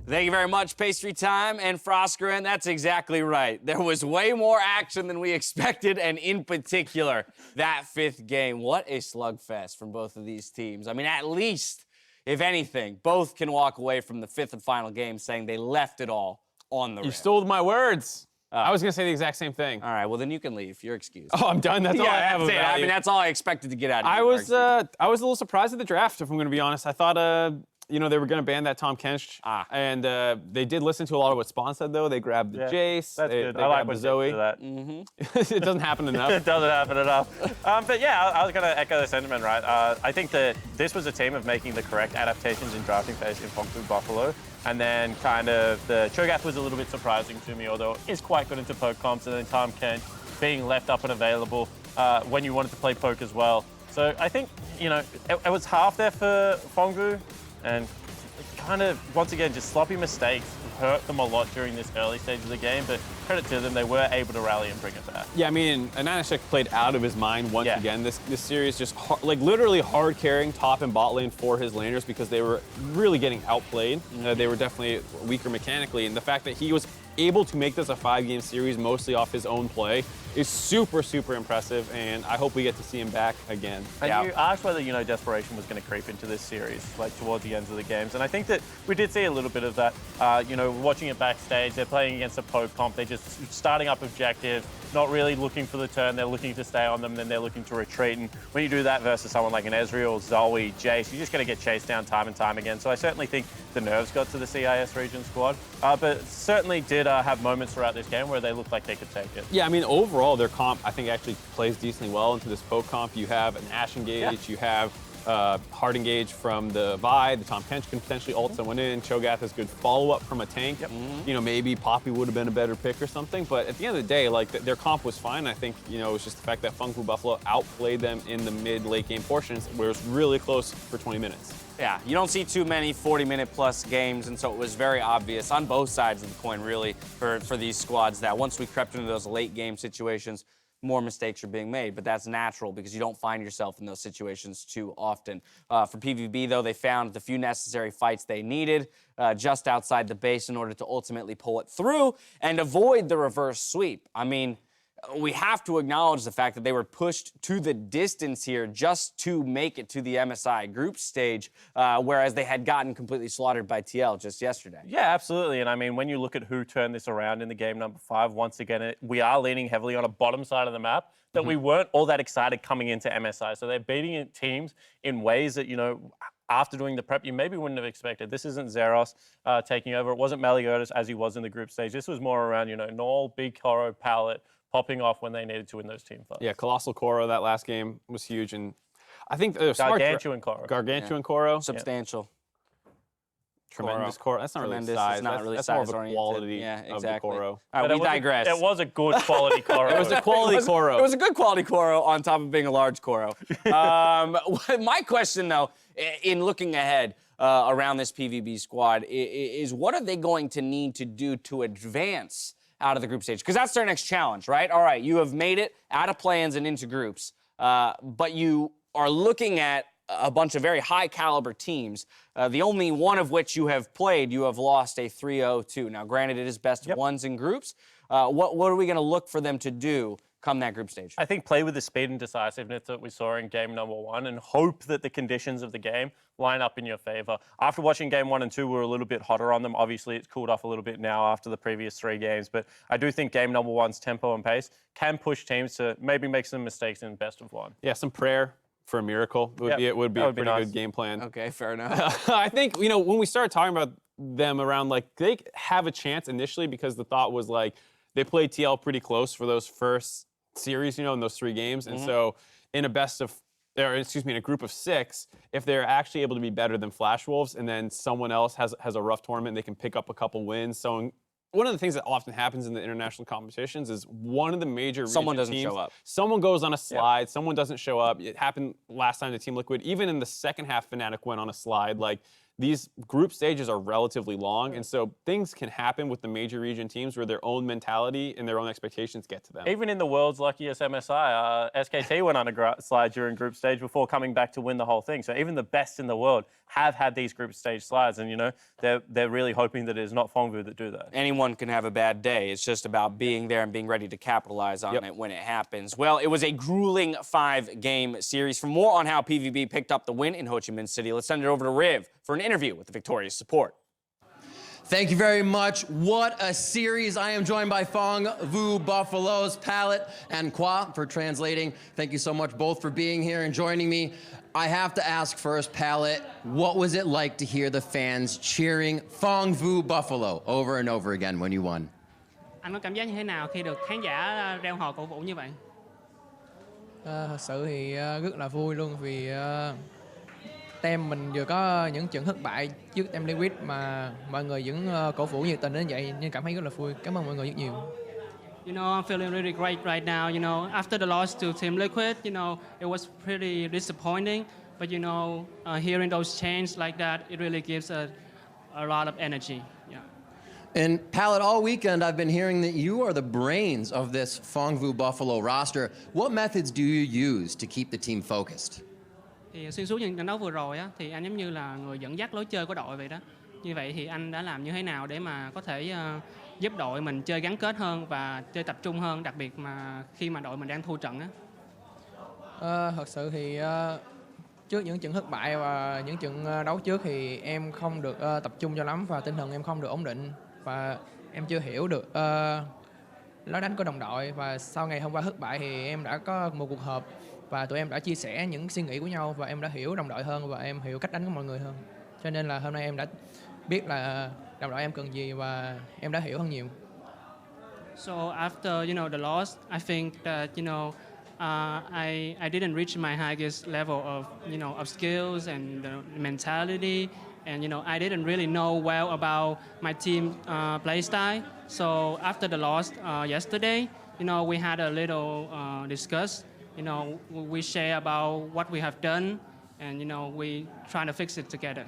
Thank you very much, Pastry Time and FLICKR, and that's exactly right. There was way more action than we expected, and in particular, that fifth game. What a slugfest from both of these teams. I mean, at least, if anything, both can walk away from the fifth and final game saying they left it all on the rim. You stole my words. I was going to say the exact same thing. All right, well, then you can leave. You're excused. Oh, I'm done? That's all I have about I mean, that's all I expected to get out of you. I was a little surprised at the draft, if I'm going to be honest. I thought, you know, they were going to ban that Tom Kench. And they did listen to a lot of what Spawn said, though. They grabbed the Jace. That's good. I like when Zoe. do that. It doesn't happen enough. It doesn't happen enough. But yeah, I was going to echo the sentiment, right? I think that this was a team of making the correct adaptations in drafting phase in Fongfu Buffalo. And then kind of the Cho'Gath was a little bit surprising to me, although it is quite good into poke comps. And then Tom Kench being left up and available when you wanted to play poke as well. So I think, you know, it was half there for Fongfu. And kind of, once again, just sloppy mistakes hurt them a lot during this early stage of the game, but credit to them, they were able to rally and bring it back. Yeah, I mean, Ananashek played out of his mind once again. This series just, like, literally hard carrying top and bot lane for his laners because they were really getting outplayed. They were definitely weaker mechanically, and the fact that he was able to make this a 5-game series mostly off his own play is super, super impressive, and I hope we get to see him back again. And you asked whether, you know, desperation was going to creep into this series, like towards the ends of the games, and I think that we did see a little bit of that. You know, watching it backstage, they're playing against a poke comp, they're just starting up objective, not really looking for the turn, they're looking to stay on them, then they're looking to retreat, and when you do that versus someone like an Ezreal, Zoe, Jace, you're just going to get chased down time and time again. So I certainly think the nerves got to the CIS region squad, but certainly did have moments throughout this game where they looked like they could take it. Yeah, I mean, overall, their comp, I think, actually plays decently well into this poke comp. You have an Ashe engage, you have hard engage from the Vi, the Tom Kench can potentially ult someone in, Cho'Gath has good follow-up from a tank. You know, maybe Poppy would have been a better pick or something, but at the end of the day, like, their comp was fine. I think, you know, it was just the fact that Fongfu Buffalo outplayed them in the mid-late game portions where it was really close for 20 minutes. Yeah, you don't see too many 40-minute-plus games, and so it was very obvious on both sides of the coin, really, for these squads that once we crept into those late-game situations, more mistakes are being made, but that's natural because you don't find yourself in those situations too often. For PVB, though, they found the few necessary fights they needed just outside the base in order to ultimately pull it through and avoid the reverse sweep. I mean, we have to acknowledge the fact that they were pushed to the distance here just to make it to the MSI group stage, whereas they had gotten completely slaughtered by TL just yesterday. Yeah, absolutely. And I mean, when you look at who turned this around in the game number 5, once again, we are leaning heavily on a bottom side of the map that we weren't all that excited coming into MSI. So they're beating teams in ways that, you know, after doing the prep, you maybe wouldn't have expected. This isn't Zeros taking over. It wasn't Meliodas as he was in the group stage. This was more around, you know, Null, Big Koro, Pallet, popping off when they needed to in those team fights. Yeah, Colossal Koro that last game was huge, and I think Gargantuan Koro. Gargantuan Koro. Substantial. Tremendous Koro. That's not Tremendous really size. It's not really that's size more of a quality of the Koro. All right, we digress. It was a good quality Koro. It was a quality Koro. It was a good quality Koro on top of being a large Koro. My question, though, in looking ahead around this PVB squad, is what are they going to need to do to advance out of the group stage? Because that's their next challenge, right? All right, you have made it out of plans and into groups, but you are looking at a bunch of very high-caliber teams, the only one of which you have played, you have lost a 3-0-2. Now, granted, it is best of ones in groups. What are we going to look for them to do come that group stage? I think play with the speed and decisiveness that we saw in game number 1 and hope that the conditions of the game line up in your favor. After watching game 1 and 2, we're a little bit hotter on them. Obviously, it's cooled off a little bit now after the previous 3 games, but I do think game number 1's tempo and pace can push teams to maybe make some mistakes in best of 1. Yeah, some prayer for a miracle would be a pretty good game plan. Okay, fair enough. I think, you know, when we started talking about them around, like, they have a chance initially because the thought was, like, they played TL pretty close for those first series, you know, in those 3 games. And so in a in a group of 6, if they're actually able to be better than Flash Wolves and then someone else has a rough tournament, they can pick up a couple wins. So one of the things that often happens in the international competitions is one of the major someone doesn't teams, show up. Someone goes on a slide, someone doesn't show up. It happened last time to Team Liquid. Even in the second half, Fnatic went on a slide. Like, these group stages are relatively long, and so things can happen with the major region teams where their own mentality and their own expectations get to them. Even in the world's luckiest MSI, SKT went on a slide during group stage before coming back to win the whole thing. So even the best in the world have had these group stage slides, and they're really hoping that it is not Fongvu that do that. Anyone can have a bad day. It's just about being there and being ready to capitalize on it when it happens. Well, it was a grueling 5-game series. For more on how PVB picked up the win in Ho Chi Minh City, let's send it over to Riv for an interview with the victorious support. Thank you very much. What a series. I am joined by Phong Vu Buffaloes, Pallet, and Qua for translating. Thank you so much both for being here and joining me. I have to ask first, Pallet, what was it like to hear the fans cheering Phong Vu Buffalo over and over again when you won? Anh có cảm giác như thế nào khi được khán giả reo hò cổ vũ như vậy? Thật sự thì rất là vui luôn vì team mình vừa có những trận thất bại trước team Liquid mà mọi người vẫn cổ vũ nhiệt tình đến vậy nên cảm thấy rất là vui. Cảm ơn mọi người rất nhiều. You know, I'm feeling really great right now. You know, after the loss to Team Liquid, you know, it was pretty disappointing. But you know, hearing those chants like that, it really gives a lot of energy. Yeah. And Pallet, all weekend I've been hearing that you are the brains of this Phong Vu Buffalo roster. What methods do you use to keep the team focused? Thì xuyên suốt những trận đấu vừa rồi á, thì anh giống như là người dẫn dắt lối chơi của đội vậy đó. Như vậy thì anh đã làm như thế nào để mà có thể giúp đội mình chơi gắn kết hơn và chơi tập trung hơn, đặc biệt mà khi mà đội mình đang thua trận á? Thật sự thì trước những trận thất bại và những trận đấu trước thì em không được tập trung cho lắm và tinh thần em không được ổn định và em chưa hiểu được lối đánh của đồng đội. Và sau ngày hôm qua thất bại thì em đã có một cuộc họp và tụi em đã chia sẻ những suy nghĩ của nhau và em đã hiểu đồng đội hơn và em hiểu cách đánh của mọi người hơn. Cho nên là hôm nay em đã biết là đồng đội em cần gì và em đã hiểu hơn nhiều. So after the loss, I think that I didn't reach my highest level of skills and mentality, and I didn't really know well about my team play style. So after the loss yesterday, we had a little discuss. We share about what we have done, and we try to fix it together.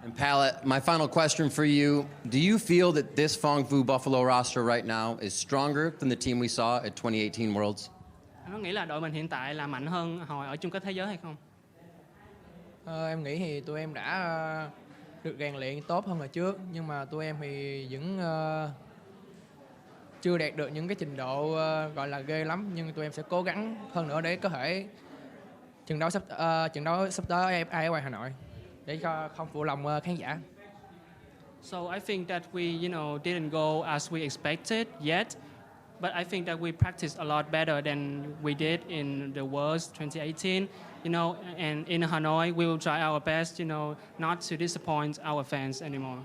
And Pallet, my final question for you. Do you feel that this Phong Vu Buffalo roster right now is stronger than the team we saw at 2018 Worlds? Anh có nghĩ là đội mình hiện tại là mạnh hơn hồi ở chung kết thế giới hay không? Em nghĩ thì tụi em đã được rèn luyện tốt hơn hồi trước, nhưng mà tụi em thì vẫn chưa đạt được những cái trình độ gọi là ghê lắm, nhưng tụi em sẽ cố gắng hơn nữa để có thể trận đấu sắp tới ai ở ngoài Hà Nội để cho không phụ lòng khán giả. So I think that we didn't go as we expected yet, but I think that we practiced a lot better than we did in the Worlds 2018. And in Hanoi, we will try our best, not to disappoint our fans anymore.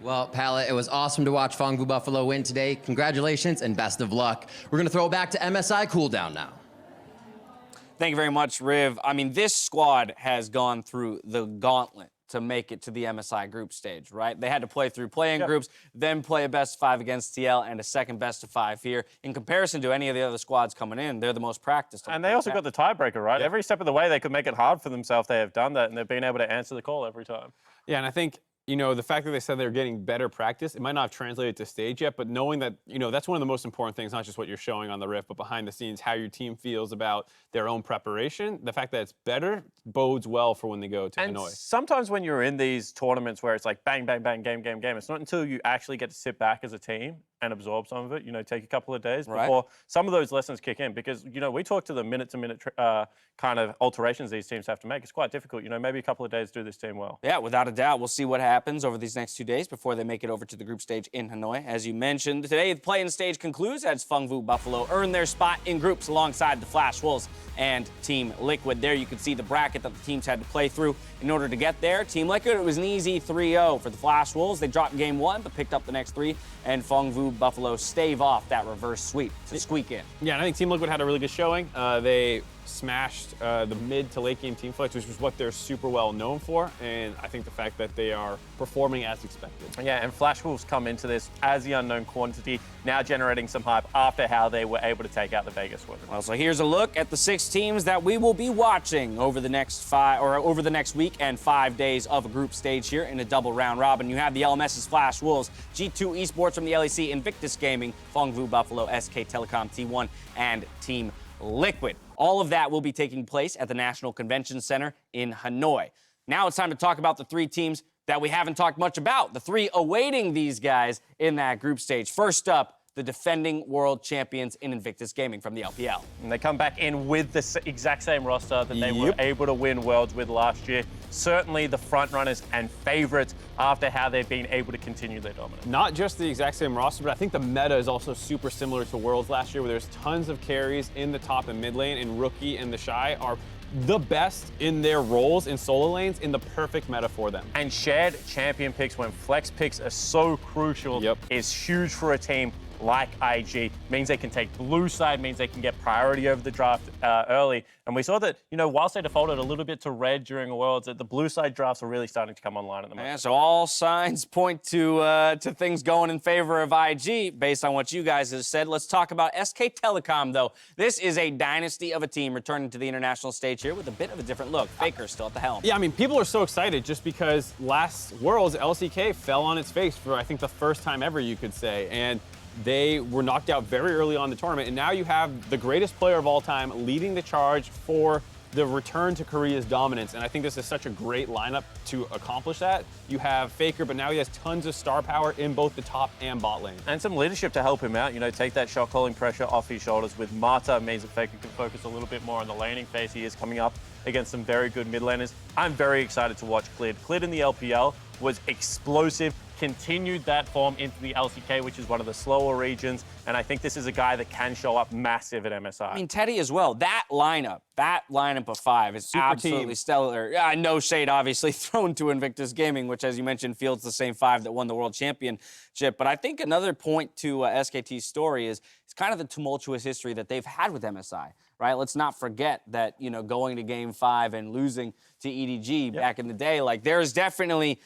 Well, Pallet, it was awesome to watch Phong Vu Buffalo win today. Congratulations and best of luck. We're going to throw it back to MSI Cooldown now. Thank you very much, Riv. I mean, this squad has gone through the gauntlet to make it to the MSI group stage, right? They had to play through play-in groups, then play a best of 5 against TL and a second best of 5 here. In comparison to any of the other squads coming in, they're the most practiced. And they also got the tiebreaker, right? Every step of the way, they could make it hard for themselves. They have done that, and they've been able to answer the call every time. Yeah, and I think the fact that they said they're getting better practice, it might not have translated to stage yet, but knowing that, that's one of the most important things, not just what you're showing on the riff, but behind the scenes, how your team feels about their own preparation. The fact that it's better bodes well for when they go to Hanoi. Sometimes when you're in these tournaments where it's like bang, bang, bang, game, game, game, it's not until you actually get to sit back as a team and absorb some of it, take a couple of days before some of those lessons kick in. Because, we talk to the minute-to-minute kind of alterations these teams have to make. It's quite difficult. Maybe a couple of days do this team well. Yeah, without a doubt. We'll see what happens over these next 2 days before they make it over to the group stage in Hanoi. As you mentioned, today the play-in stage concludes as Phong Vu Buffalo earn their spot in groups alongside the Flash Wolves and Team Liquid. There you can see the bracket that the teams had to play through in order to get there. Team Liquid, it was an easy 3-0 for the Flash Wolves. They dropped game 1, but picked up the next 3, and Phong Vu Buffalo stave off that reverse sweep to squeak in. Yeah, and I think Team Liquid had a really good showing. They smashed the mid to late game team fights, which is what they're super well known for. And I think the fact that they are performing as expected. Yeah, and Flash Wolves come into this as the unknown quantity, now generating some hype after how they were able to take out the Vegas women. Well, so here's a look at the 6 teams that we will be watching over the next week and 5 days of a group stage here in a double round robin. You have the LMS's Flash Wolves, G2 Esports from the LEC, Invictus Gaming, Fongvu Buffalo, SK Telecom T1, and Team Liquid. All of that will be taking place at the National Convention Center in Hanoi. Now it's time to talk about the 3 teams that we haven't talked much about, the 3 awaiting these guys in that group stage. First up, the defending world champions in Invictus Gaming from the LPL. And they come back in with the exact same roster that they were able to win Worlds with last year. Certainly the front runners and favorites after how they've been able to continue their dominance. Not just the exact same roster, but I think the meta is also super similar to Worlds last year, where there's tons of carries in the top and mid lane, and Rookie and the Shy are the best in their roles in solo lanes in the perfect meta for them. And shared champion picks when flex picks are so crucial is huge for a team like IG. Means they can take blue side, means they can get priority over the draft early. And we saw that, whilst they defaulted a little bit to red during Worlds, that the blue side drafts are really starting to come online at the moment. Yeah, so all signs point to things going in favor of IG based on what you guys have said. Let's talk about SK Telecom, though. This is a dynasty of a team returning to the international stage here with a bit of a different look. FLICKR still at the helm. Yeah, I mean, people are so excited just because last Worlds, LCK fell on its face for, I think, the first time ever, you could say. And they were knocked out very early on in the tournament, and now you have the greatest player of all time leading the charge for the return to Korea's dominance, and I think this is such a great lineup to accomplish that. You have FLICKR, but now he has tons of star power in both the top and bot lane. And some leadership to help him out, take that shot calling pressure off his shoulders. With Marta, means that FLICKR can focus a little bit more on the laning phase. He is coming up against some very good mid laners. I'm very excited to watch Clid. Clid in the LPL was explosive, continued that form into the LCK, which is one of the slower regions, and I think this is a guy that can show up massive at MSI. I mean, Teddy as well. That lineup of 5 is Super absolutely team. stellar. No shade, obviously, thrown to Invictus Gaming, which, as you mentioned, fields the same 5 that won the World Championship. But I think another point to SKT's story is kind of the tumultuous history that they've had with MSI, right? Let's not forget that, going to Game 5 and losing to EDG back in the day, like there's definitely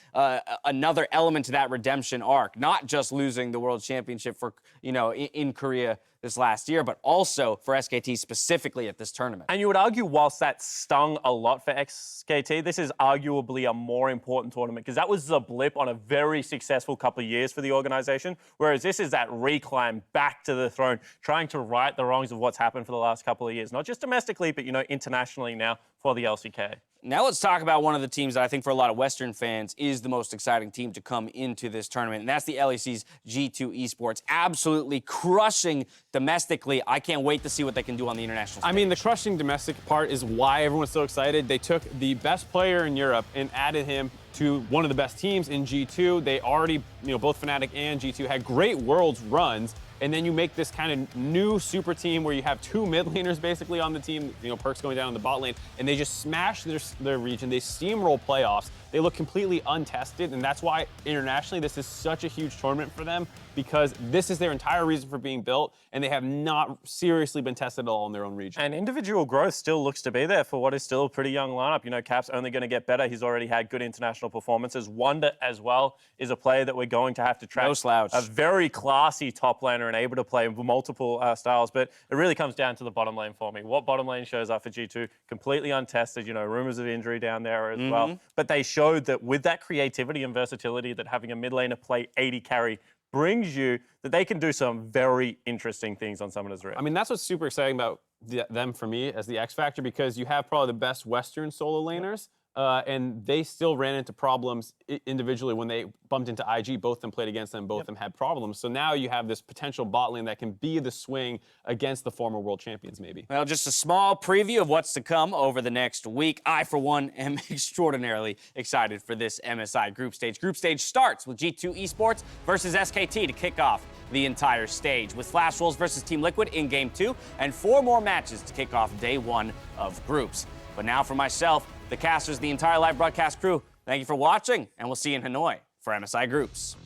another element to that redemption arc, not just losing the World Championship for, in Korea this last year, but also for SKT specifically at this tournament. And you would argue, whilst that stung a lot for SKT, this is arguably a more important tournament because that was a blip on a very successful couple of years for the organization, whereas this is that reclimb back to the throne, trying to right the wrongs of what's happened for the last couple of years, not just domestically, but, internationally now for the LCK. Now let's talk about one of the teams that I think for a lot of Western fans is the most exciting team to come into this tournament, and that's the LEC's G2 Esports. Absolutely crushing domestically. I can't wait to see what they can do on the international stage. I mean, the crushing domestic part is why everyone's so excited. They took the best player in Europe and added him to one of the best teams in G2. They already, both Fnatic and G2 had great Worlds runs. And then you make this kind of new super team where you have 2 mid laners basically on the team, Perks going down in the bot lane, and they just smash their region. They steamroll playoffs. They look completely untested, and that's why internationally this is such a huge tournament for them, because this is their entire reason for being built, and they have not seriously been tested at all in their own region. And individual growth still looks to be there for what is still a pretty young lineup. Cap's only going to get better. He's already had good international performances. Wonder as well is a player that we're going to have to track. No slouch. A very classy top laner and able to play multiple styles, but it really comes down to the bottom lane for me. What bottom lane shows up for G2? Completely untested, rumors of injury down there as well. But they showed that with that creativity and versatility that having a mid laner play 80 carry brings you, that they can do some very interesting things on Summoner's Rift. I mean, that's what's super exciting about them for me as the X Factor, because you have probably the best Western solo laners, and they still ran into problems individually when they bumped into IG. Both of them played against them, both of them had problems. So now you have this potential bot lane that can be the swing against the former world champions, maybe. Well, just a small preview of what's to come over the next week. I, for one, am extraordinarily excited for this MSI group stage. Group stage starts with G2 Esports versus SKT to kick off the entire stage, with Flash Wolves versus Team Liquid in Game 2, and 4 more matches to kick off Day 1 of groups. But now for myself, the casters, the entire live broadcast crew, thank you for watching, and we'll see you in Hanoi for MSI Groups.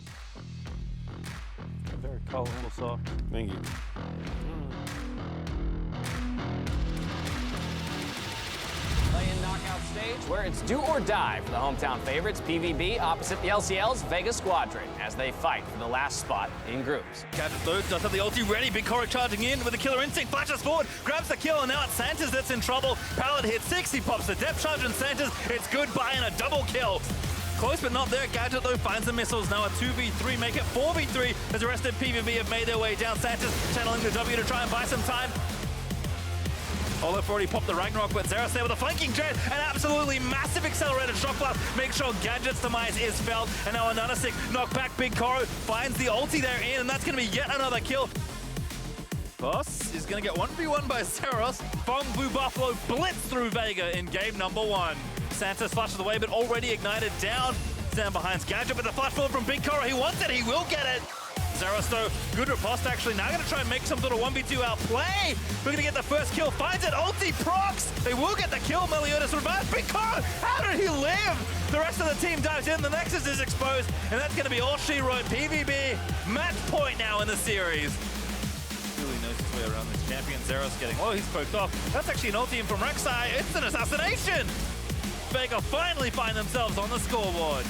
A very colorful sock. Thank you. stage where it's do or die for the hometown favorites, PVB, opposite the LCL's Vega Squadron, as they fight for the last spot in groups. Gadget though does have the ulti ready. Big Coro charging in with a killer instinct, flashes forward, grabs the kill, and now it's Santos that's in trouble. Pallet hits 6, he pops the depth charge, and Santos, it's goodbye and a double kill. Close but not there. Gadget though finds the missiles. Now a 2v3, make it 4v3 as the rest of PVB have made their way down. Santos channeling the W to try and buy some time. Olaf already popped the Ragnarok, but Zeros there with a flanking jet, an absolutely massive accelerated shock blast. Make sure Gadget's demise is felt, and now a Nanasick knock back. Big Coro finds the ulti there in, and that's going to be yet another kill. Boss is going to get 1v1 by Zeros. Fong Blue Buffalo blitz through Vega in game number 1. Santos flashes away, but already ignited down. Stand behind Gadget with the flash forward from Big Coro. He wants it, he will get it. Zeros though, good riposte actually. Now going to try and make some sort of 1v2 outplay. We're going to get the first kill, finds it, ulti procs. They will get the kill, Meliodas revives. Big Coro, how did he live? The rest of the team dives in, the Nexus is exposed, and that's going to be all she wrote. PVB, match point now in the series. Really knows his way around this champion. Zeros getting, oh, he's poked off. That's actually an ulti in from Rek'Sai. It's an assassination. Vega finally find themselves on the scoreboard.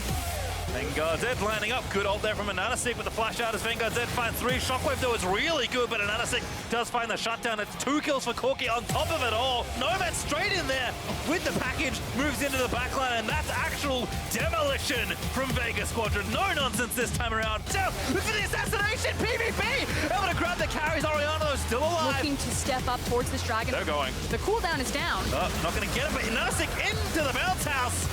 Vanguard Zed lining up. Good ult there from a Nanasick with the flash out as Vanguard Zed finds 3. Shockwave though is really good, but a Nanasick does find the shutdown. It's 2 kills for Corki on top of it all. Nomad straight in there with the package, moves into the backline, and that's actual demolition from Vega Squadron. No nonsense this time around. So, look for the assassination! PVB able to grab the carries. Oriana though still alive. Looking to step up towards this dragon. They're going. The cooldown is down. Oh, not going to get it, but Nanasick into the bounce house.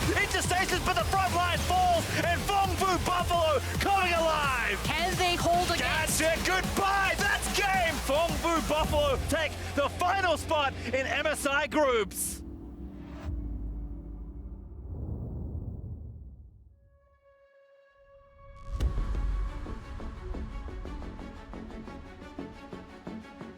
Into stations, but the front line falls, and Fong Fu Buffalo coming alive. Can they hold against? Gadget, goodbye. That's game. Fong Fu Buffalo take the final spot in MSI groups.